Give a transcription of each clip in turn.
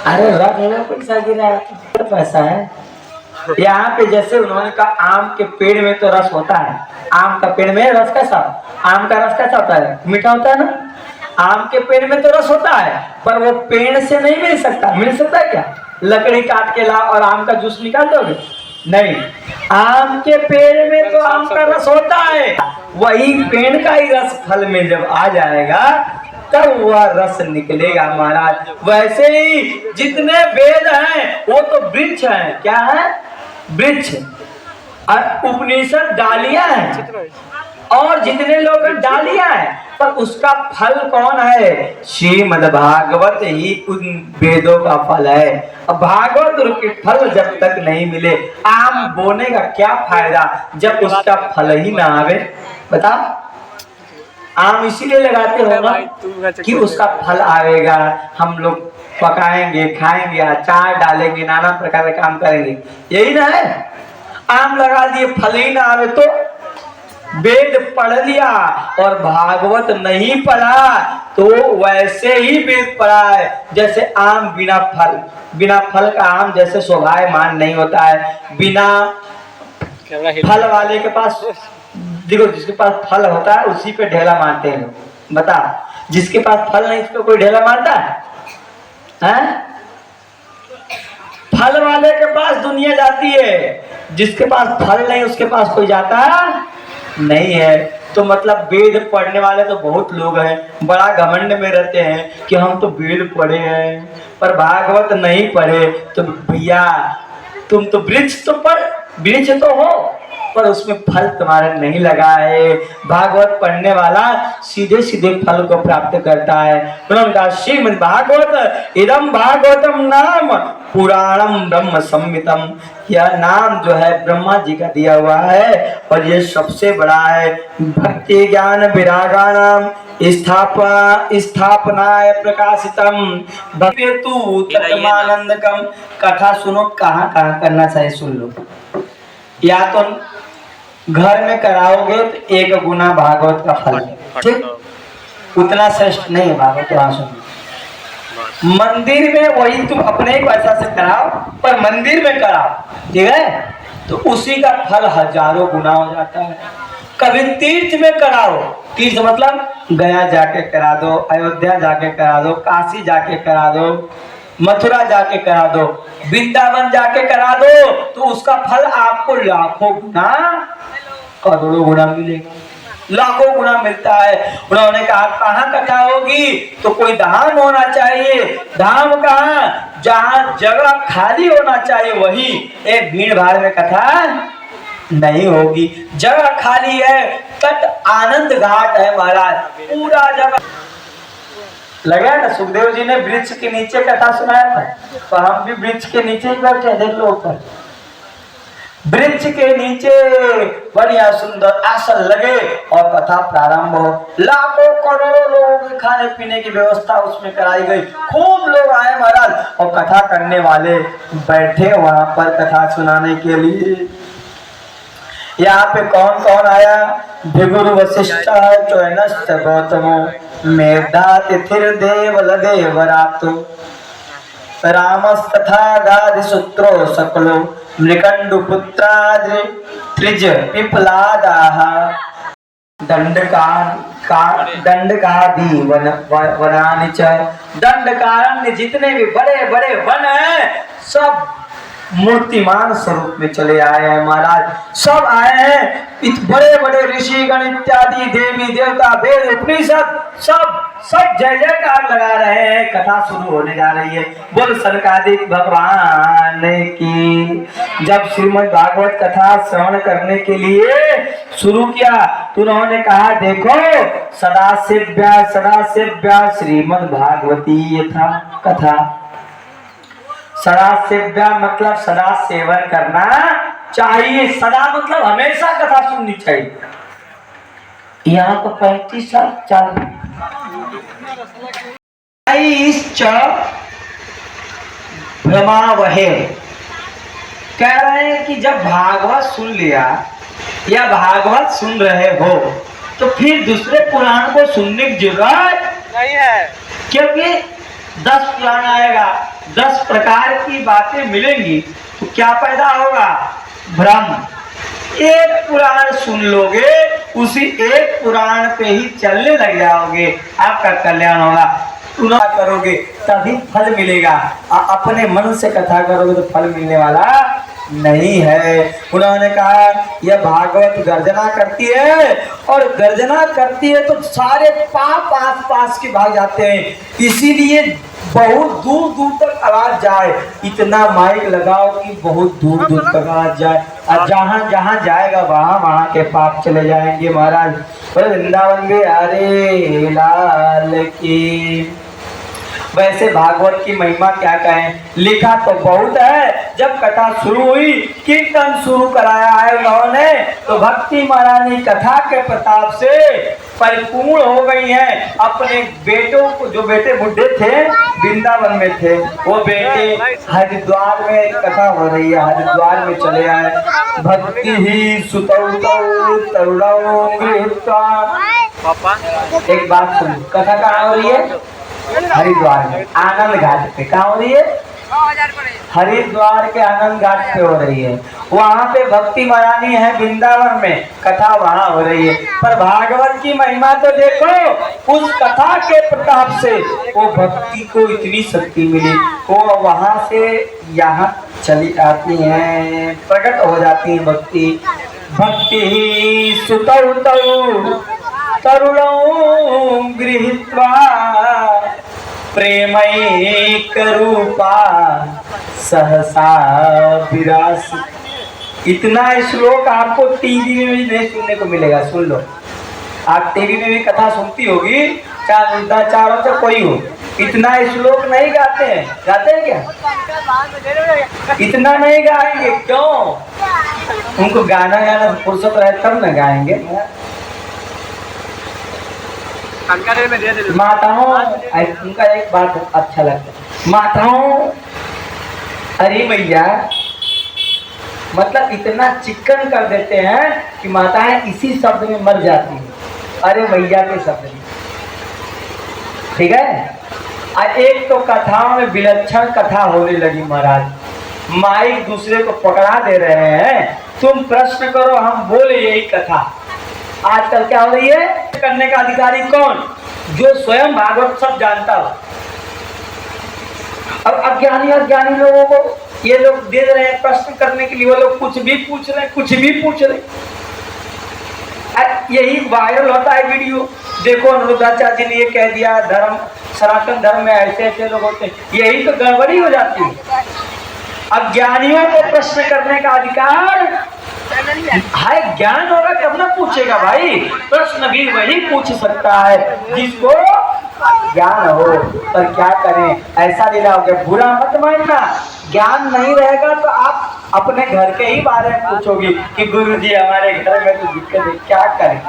अरे रख लो, पैसा गिरा तो पैसा है। यहाँ पे जैसे उन्होंने कहा आम के पेड़ में तो रस होता है, आम का पेड़ में रस कैसा, आम का रस कैसा होता है, मीठा होता है ना। आम के पेड़ में तो रस होता है, पर वो पेड़ से नहीं मिल सकता। मिल सकता है क्या? लकड़ी काट के ला और आम का जूस निकाल दोगे? नहीं, आम के पेड़ में तो आम का रस होता है, वही पेड़ का ही रस फल में जब आ जाएगा तब वह रस निकलेगा महाराज। वैसे ही जितने वेद हैं वो तो वृक्ष हैं। क्या है? वृक्ष। और उपनिषद डालियां हैं, और जितने लोग डालियां हैं, पर उसका फल कौन है? श्रीमद् भागवत ही उन वेदों का फल है। अब भागवत के फल जब तक नहीं मिले, आम बोने का क्या फायदा जब उसका फल ही ना आवे? बताओ। आम इसीलिए लगाते हो ना कि उसका फल आएगा, हम लोग पकाएंगे, खाएंगे, अचार डालेंगे, नाना प्रकार के काम करेंगे, यही ना है। आम लगा दिए, फल ही ना आवे तो वेद पढ़ लिया और भागवत नहीं पढ़ा तो वैसे ही वेद पढ़ा है। जैसे आम बिना फल का आम जैसे शोभायमान नहीं होता है। बिना फल वाले के पास देखो, जिसके पास फल होता है उसी पे ढेला मारते हैं लोग। बता, जिसके पास फल नहीं उसको कोई ढेला मारता है? फल वाले के पास दुनिया जाती है, जिसके पास फल नहीं उसके पास कोई जाता नहीं है। तो मतलब वेद पढ़ने वाले तो बहुत लोग हैं, बड़ा घमंड में रहते हैं कि हम तो वेद पढ़े हैं, पर भागवत नहीं पढ़े। तो भैया तुम तो वृक्ष तो पढ़, वृक्ष तो हो, पर उसमें फल तुम्हारा नहीं लगा है। भागवत पढ़ने वाला सीधे सीधे फल को प्राप्त करता है। उन्होंने कहा श्रीमद् भागवत इदम भागवतम नाम पुराणम ब्रह्म संहितम। यह नाम जो है ब्रह्मा जी का दिया हुआ है और ये सबसे बड़ा है। भक्ति ज्ञान विरागानाम स्थापनाय प्रकाशितम भक्तेतु तत्मानंदकम। कथा सुनो, कहाँ कहाँ करना चाहिए सुन लो। या तो घर में कराओगे तो 1 गुना भागवत का फल, ठीक, उतना श्रेष्ठ नहीं है भागवत। वहां सुनो, मंदिर में वही तुम अपने ही पैसा से कराओ, पर मंदिर में कराओ, ठीक है, तो उसी का फल हजारों गुना हो जाता है। कभी तीर्थ में कराओ, तीर्थ मतलब गया जाके करा दो, अयोध्या जाके करा दो, काशी जाके करा दो, मथुरा जाके करा दो, वृंदावन जाके करा दो, तो उसका फल आपको लाखों गुना, करोड़ों गुना मिलेगा, लाखों गुना मिलता है। उन्होंने कहा कहाँ कथा होगी? तो कोई धाम होना चाहिए। धाम कहाँ? जहाँ जगह खाली होना चाहिए वही। एक भीड़ भाड़ में कथा नहीं होगी। जगह खाली है, तट आनंद घाट है महाराज, पूरा जगह लगा ना। सुखदेव जी ने वृक्ष के नीचे कथा सुनाया था, तो हम भी वृक्ष के नीचे ही बैठे, देख लो ऊपर वृक्ष के नीचे बढ़िया सुंदर आसन लगे और कथा प्रारंभ हो। लाखों करोड़ों लोगों के खाने पीने की व्यवस्था उसमें कराई गई। खूब लोग आए महाराज, और कथा करने वाले बैठे वहां पर कथा सुनाने के लिए। यहाँ पे कौन कौन आया? भृगु वशिष्ठ चौनस्त गौतमो मेधा तिथिर देवल देवरातो रामस्तथा गादिसूत्रो सकलो मृकंडु पुत्राद्रि त्रिज पिपलादाः दंडकादि वनानि च। दंडकारण्य जितने भी बड़े बड़े वन हैं सब मूर्तिमान स्वरूप में चले आए हैं महाराज। सब आए हैं, बड़े बड़े ऋषिगण इत्यादि, देवी देवता, वेद उपनिषद सब जय जयकार लगा रहे हैं। कथा शुरू होने जा रही है। बोल सनकादिक भगवान की। जब श्रीमद् भागवत कथा श्रवण करने के लिए शुरू किया तो उन्होंने कहा देखो सदाशिव्या श्रीमद् भागवती यथा कथा। सदा सेव्या मतलब सदा सेवन करना चाहिए। सदा मतलब हमेशा कथा सुननी चाहिए। यहाँ तो 35 साल चल भ्रमावहे कह रहे हैं कि जब भागवत सुन लिया या भागवत सुन रहे हो तो फिर दूसरे पुराण को सुनने की जरूरत नहीं है, क्योंकि 10 पुराण आएगा, 10 प्रकार की बातें मिलेंगी, तो क्या पैदा होगा? भ्रम। एक पुराण सुन लोगे, उसी एक पुराण पे ही चलने लग जाओगे, आपका कल्याण होगा। सुना करोगे तभी फल मिलेगा, अपने मन से कथा करोगे तो फल मिलने वाला नहीं है। उन्होंने कहा यह भागवत गर्जना करती है, और गर्जना करती है तो सारे पाप आस पास के भाग जाते हैं, इसीलिए बहुत दूर दूर तक आवाज जाए, इतना माइक लगाओ कि बहुत दूर दूर तक आवाज जाए, और जहाँ जहाँ जाएगा वहाँ वहाँ के पाप चले जाएंगे। महाराज बोले वृंदावन में अरे लाल की। वैसे भागवत की महिमा क्या कहें, लिखा तो बहुत है। जब कथा शुरू हुई, कीर्तन शुरू कराया है उन्होंने, तो भक्ति महारानी कथा के प्रताप से परिपूर्ण हो गई हैं। अपने बेटों को, जो बेटे बुढ़े थे वृंदावन में थे, वो बेटे हरिद्वार में कथा हो रही है, हरिद्वार में चले आए। भक्ति ही सुतौ तरुणौ गृहीत्वा। एक बात सुन, कथा कहाँ हो रही है? हरिद्वार में, आनंद घाट पे। कहाँ हो रही है? हरिद्वार के आनंद घाट पे हो रही है। वहाँ पे भक्ति महारानी है, वृंदावन में कथा वहाँ हो रही है। पर भागवत की महिमा तो देखो, उस कथा के प्रताप से वो भक्ति को इतनी शक्ति मिली, वो वहाँ से यहाँ चली आती हैं, प्रकट हो जाती है भक्ति। भक्ति ही सुतौ तौ तरुणौ गृहीत्वा प्रेमैक रूपा सहसा विरास। इतना श्लोक आपको टीवी में भी नहीं सुनने को मिलेगा। सुन लो, आप टीवी में भी कथा सुनती होगी, चाहे चारों से कोई हो, इतना श्लोक नहीं गाते हैं। गाते हैं क्या? इतना नहीं गाएंगे, क्यों? उनको गाना गाना फुर्सत रहे तब न गाएंगे। माताओं, उनका एक बात अच्छा लगता है, माताओं अरे मैया, मतलब इतना चिकन कर देते हैं कि माताएं इसी शब्द में मर जाती हैं, अरे मैया के शब्द में। ठीक है। एक तो कथाओं में विलक्षण कथा होने लगी महाराज, माइक दूसरे को पकड़ा दे रहे हैं, तुम प्रश्न करो हम बोले यही कथा। आजकल क्या हो रही है? करने का अधिकारी कौन? जो स्वयं भागवत सब जानता हो। अब अज्ञानी लोगों को ये लोग दे रहे हैं प्रश्न करने के लिए, वो लोग कुछ भी पूछ रहे, कुछ भी पूछ रहे। यही वायरल होता है वीडियो। देखो अनुरुद्धाचार्य जी ने ये कह दिया, धर्म सनातन धर्म में ऐसे ऐसे लोग होते हैं, यही तो गड़बड़ी हो जाती है। अज्ञानियों को प्रश्न करने का अधिकार है, ज्ञान होगा तब ना पूछेगा भाई। प्रश्न भी वही पूछ सकता है जिसको ज्ञान हो। पर क्या करें, ऐसा लीला हो गया। बुरा मत मानना, ज्ञान नहीं रहेगा तो आप अपने घर के ही बारे में पूछोगे कि गुरुजी हमारे घर में तो दिक्कत है, क्या करें।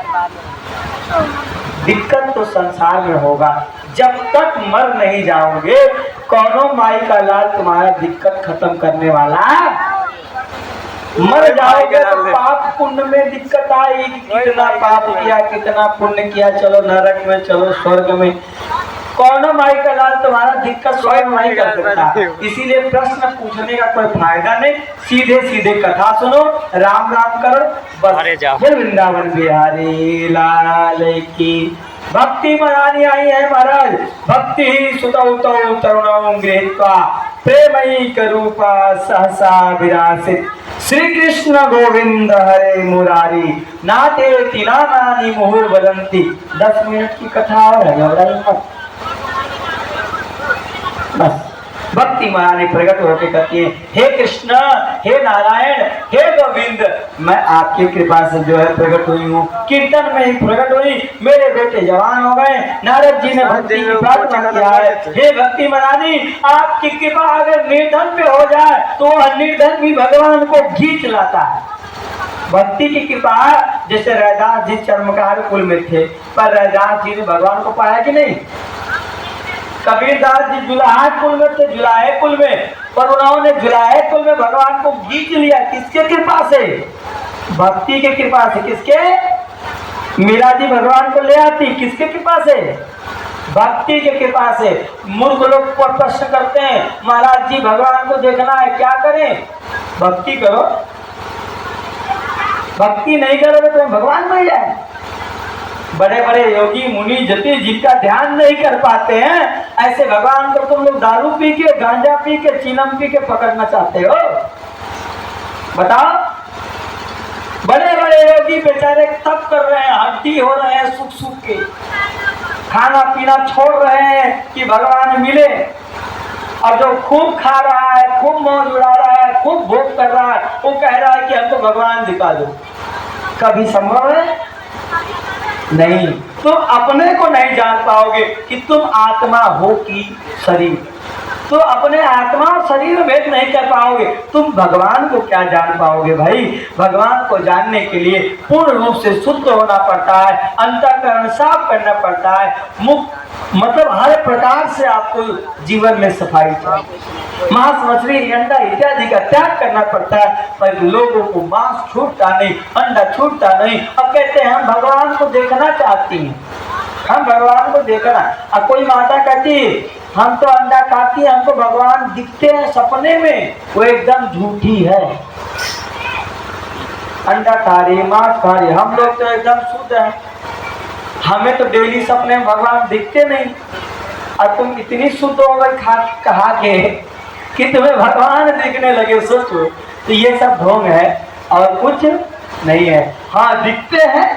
दिक्कत तो संसार में होगा, जब तक मर नहीं जाओगे कौनो माई का लाल तुम्हारा दिक्कत खत्म करने वाला। मर जाओगे तो पाप पुण्य में दिक्कत आएगी, कितना पाप किया कितना पुण्य किया, चलो नरक में चलो स्वर्ग में। कौन माई का लाल तुम्हारा दिक्कत स्वयं नहीं कर सकता। इसीलिए प्रश्न पूछने का कोई फायदा नहीं, सीधे सीधे कथा सुनो, राम राम करो बस। वृंदावन बिहारी लाल की। भक्ति महारानी आई है महाराज। भक्ति ही सुतौ तौ तरुणौ गृहीत्वा प्रेमैक रूपा सहसा विरासित। श्री कृष्ण गोविंद हरे मुरारी नाते नामानि मुहुर वदंती। 10 मिनट की कथा और है, घबराइए मत। बस भक्ति महारानी प्रकट होकर कहती है, हे कृष्ण, हे नारायण, हे गोविंद, मैं आपकी कृपा से जो है प्रकट हुई हूँ, कीर्तन में ही प्रकट हुई। मेरे बेटे जवान हो गए, नारद जी ने भक्ति की प्रार्थना किया है। हे भक्ति महारानी, आपकी कृपा अगर निर्धन पे हो जाए तो निर्धन भी भगवान को खींच लाता है। भक्ति की कृपा, जैसे रैदास जी चर्मकार कुल में थे, पर रैदास जी ने भगवान को पाया कि नहीं। कबीरदास जी जुलाहा कुल में थे, जुलाहे कुल में, पर उन्होंने जुलाहे कुल में भगवान को खींच लिया। किसके कृपा से? भक्ति के कृपा से। किसके? मीरा जी भगवान को ले आती, किसके कृपा से? भक्ति के कृपा से। मूर्ख लोग प्रश्न करते हैं महाराज जी भगवान को देखना है क्या करें? भक्ति करो, भक्ति नहीं करोगे तो भगवान मिल जाए। बड़े बड़े योगी मुनि जति जिनका ध्यान नहीं कर पाते हैं ऐसे भगवान को तुम लोग दारू पी के, गांजा पी के, चीलम पी के पकड़ना चाहते हो? बताओ। बड़े बड़े योगी बेचारे तप कर रहे हैं, हड्डी हो रहे हैं सूख सूख के, खाना पीना छोड़ रहे हैं कि भगवान मिले, और जो खूब खा रहा है, खूब मौज उड़ा रहा है, खूब भोग कर रहा है, वो कह रहा है कि हमको भगवान दिखा दो। कभी संभव है? नहीं। तुम अपने को नहीं जान पाओगे कि तुम आत्मा हो कि शरीर। तो अपने आत्मा और शरीर में भेद नहीं कर पाओगे, तुम भगवान को क्या जान पाओगे भाई? भगवान को जानने के लिए पूर्ण रूप से शुद्ध होना पड़ता है, अंतःकरण साफ करना पड़ता है, मुक्त मतलब हर प्रकार से आपको जीवन में सफाई चाहिए। मांस मछली अंडा इत्यादि का त्याग करना पड़ता है, पर लोगों को मांस छूटता नहीं, अंडा छूटता नहीं। अब कहते हैं हम भगवान को देखना चाहती हैं, हम भगवान को देखना। अब कोई माता कहती हम तो अंडा खाती है, हमको भगवान दिखते हैं सपने में, वो एकदम झूठी है। अंडा खा रही, मांस खा रही, हम लोग तो एकदम शुद्ध हैं, हमें तो डेली सपने में भगवान दिखते नहीं। और तुम इतनी शुद्ध हो गई कहा के कि तुम्हें भगवान दिखने लगे, सोचो। तो ये सब ढोंग है और कुछ नहीं है। हाँ दिखते हैं,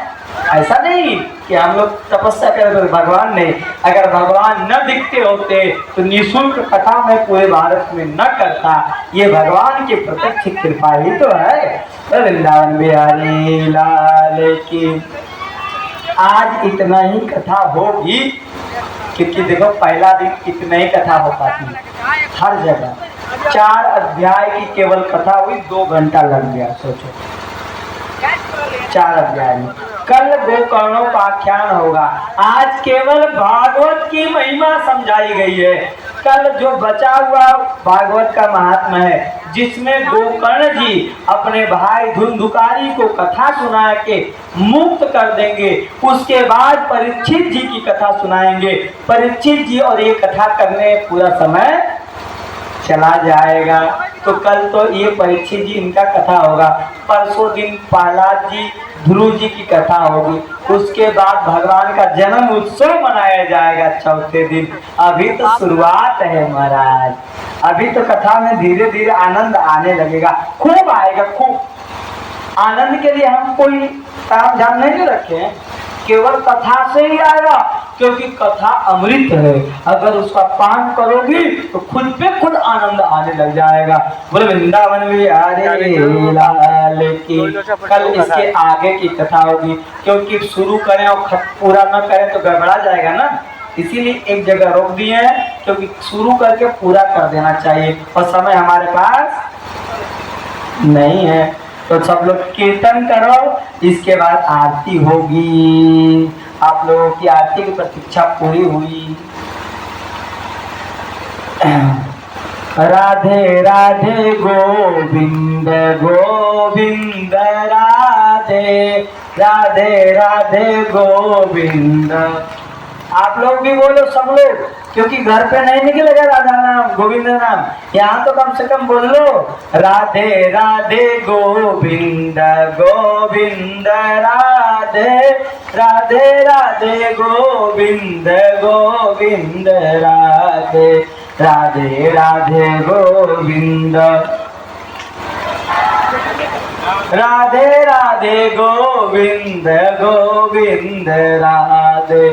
ऐसा नहीं कि हम लोग तपस्या करें तो भगवान नहीं। अगर भगवान न दिखते होते तो निःशुल्क कथा मैं पूरे भारत में न करता। ये भगवान की प्रत्यक्ष कृपा ही तो है। वृंदावन बिहारी लाल की। आज इतना ही कथा होगी क्योंकि देखो पहला दिन इतना ही कथा हो पाती है हर जगह। 4 अध्याय की केवल कथा हुई, 2 घंटा लग गया। सोचो 4 अध्याय में। कल गोकर्णों का आख्यान होगा, आज केवल भागवत की महिमा समझाई गई है। कल जो बचा हुआ भागवत का महात्मा है जिसमें गोकर्ण जी अपने भाई धुंधुकारी को कथा सुना के मुक्त कर देंगे, उसके बाद परीक्षित जी की कथा सुनाएंगे। परीक्षित जी और ये कथा करने पूरा समय चला जाएगा। तो कल तो ये परीक्षित जी इनका कथा होगा, परसों दिन प्रहलाद जी ध्रुव जी की कथा होगी, उसके बाद भगवान का जन्म उत्सव मनाया जाएगा चौथे दिन। अभी तो शुरुआत है महाराज, अभी तो कथा में धीरे धीरे आनंद आने लगेगा, खूब आएगा खूब। आनंद के लिए हम कोई काम धाम नहीं रखे, केवल कथा से ही आएगा, क्योंकि कथा अमृत है। अगर उसका पान करोगी तो खुद पे खुद आनंद आने लग जाएगा। बोले वृंदावन बिहारी लाल की। कल इसके आगे की कथा होगी, क्योंकि शुरू करें और पूरा न करें तो गड़बड़ा जाएगा ना, इसीलिए एक जगह रोक दिए हैं, क्योंकि शुरू करके पूरा कर देना चाहिए और समय हमारे पास नहीं है। तो सब लोग कीर्तन करो, इसके बाद आरती होगी। आप लोगों की आरती की प्रतीक्षा पूरी हुई। राधे राधे गोविंद गोविंद राधे राधे राधे गोविंद। आप लोग भी बोलो सब लोग, क्योंकि घर पे नहीं निकलेगा राधा नाम गोविंद नाम, यहाँ तो कम से कम बोल लो राधे राधे गोविंद गोविंद राधे राधे राधे गोविंद गोविंद राधे राधे राधे गोविंद राधे राधे गोविंद गोविंद राधे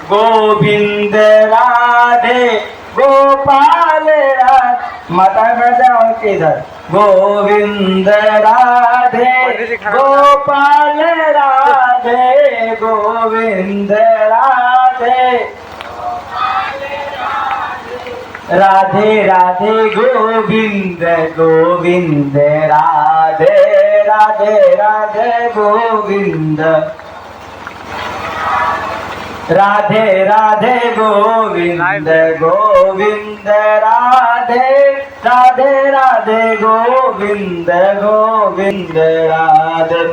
गोविंद राधे गोपाल राधे। माता कर जाओ के इधर गोविंद राधे गोपाल राधे गोविंद राधे राधे राधे गोविंद गोविंद राधे राधे राधे गोविंद राधे राधे गोविंद गोविंद राधे राधे राधे गोविंद गोविंद राधे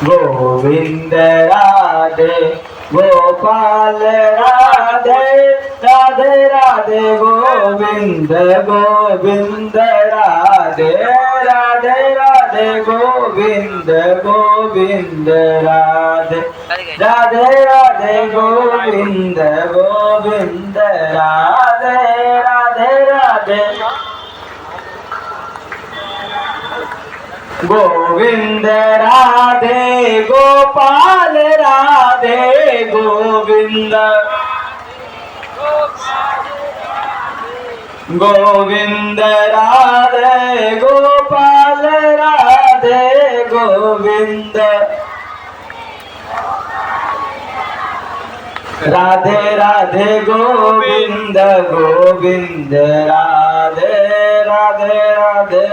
गोविंद राधे गोपाल राधे राधे राधे गोविंद गोविंद राधे राधे राधे गोविंद गोविंद राधे राधे राधे गोविंद गोविंद राधे राधे राधे गोविंद राधे गोपाल राधे गोविंद गोविंद राधे गोपाल राधे गोविंद राधे राधे गोविंद गोविंद राधे राधे राधे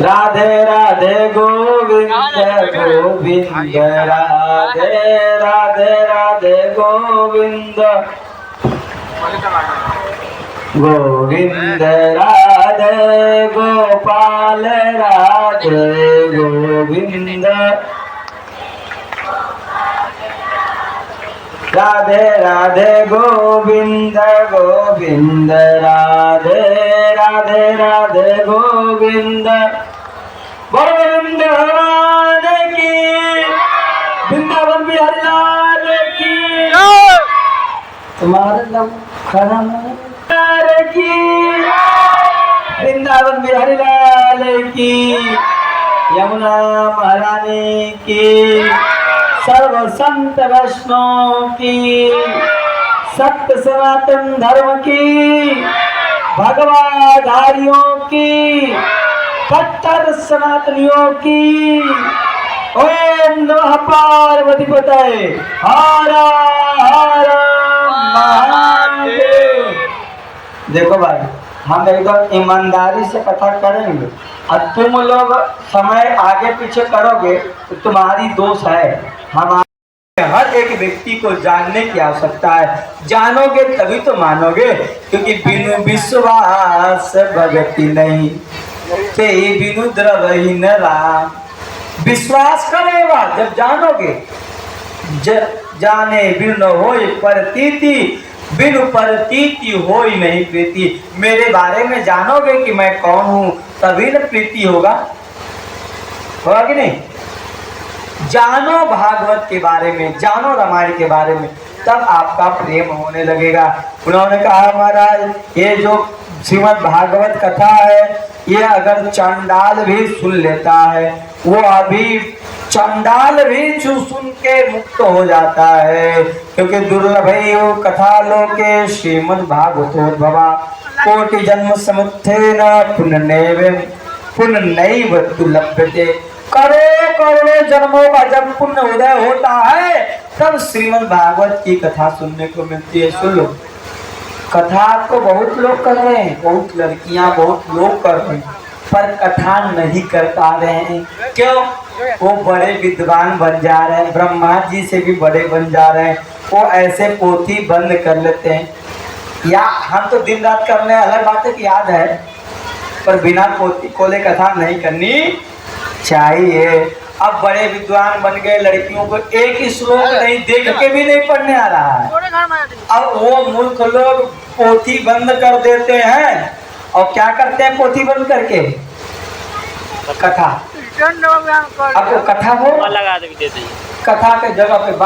राधे राधे गोविंद गोविंद राधे राधे राधे गोविंद गोविंद राधे गोपाल राधे गोविंद राधे राधे गोविंद गोविंद राधे राधे राधे गोविंद गोविंद राधे की वृंदावन बिहारी लाल की तुम्हारे लव खाना की वृंदावन बिहारी लाल की यमुना महारानी की सर्व संत वैष्णव की सत्य सनातन धर्म की भगवाधारियों की कट्टर सनातनियों की ओम नमः पार्वती पतये हर हर महादेव। देखो भाई हम एकदम ईमानदारी से कथा करेंगे और तुम लोग समय आगे पीछे करोगे तो तुम्हारी दोष है। हम हर एक व्यक्ति को जानने की आवश्यकता है, जानोगे तभी तो मानोगे, क्योंकि बिनु विश्वास भगति नहीं ते बिनु द्रवहि न राम। विश्वास करेगा जब जानोगे, जाने बिनु होय प्रतीति, बिनु प्रतीति होय नहीं प्रीति। मेरे बारे में जानोगे कि मैं कौन हूँ तभी न प्रीति होगा कि नहीं। जानो भागवत के बारे में, जानो रामायण के बारे में, तब आपका प्रेम होने लगेगा। उन्होंने कहा महाराज ये जो श्रीमद् भागवत कथा है ये अगर चंडाल भी सुन लेता है वो अभी चंडाल भी सुन के मुक्त हो जाता है, क्योंकि दुर्लभ वो कथा लोके श्रीमद् भागवतोद्भवा कोटि जन्म समुत्थेन पुनर्नैव दुर्लभ्यते। करोड़ों करोड़ों जन्मों का जब पुण्य उदय होता है तब श्रीमद् भागवत की कथा सुनने को मिलती है। सुन लो, कथा को बहुत लोग कर रहे हैं, बहुत लड़कियां बहुत लोग कर रहे हैं, पर कथा नहीं कर पा रहे हैं। क्यों? वो बड़े विद्वान बन जा रहे हैं, ब्रह्मा जी से भी बड़े बन जा रहे हैं, वो ऐसे पोथी बंद कर लेते हैं। या हम तो दिन रात करने अलग बात है कि याद है, पर बिना पोथी खोले कथा नहीं करनी चाहिए। अब बड़े विद्वान बन गए, लड़कियों को एक ही श्लोक नहीं देख के भी नहीं पढ़ने आ रहा है। अब वो मूर्ख लोग पोथी बंद कर देते हैं और क्या करते हैं पोथी बंद करके कथा। अब वो कथा हो, कथा के जगह पे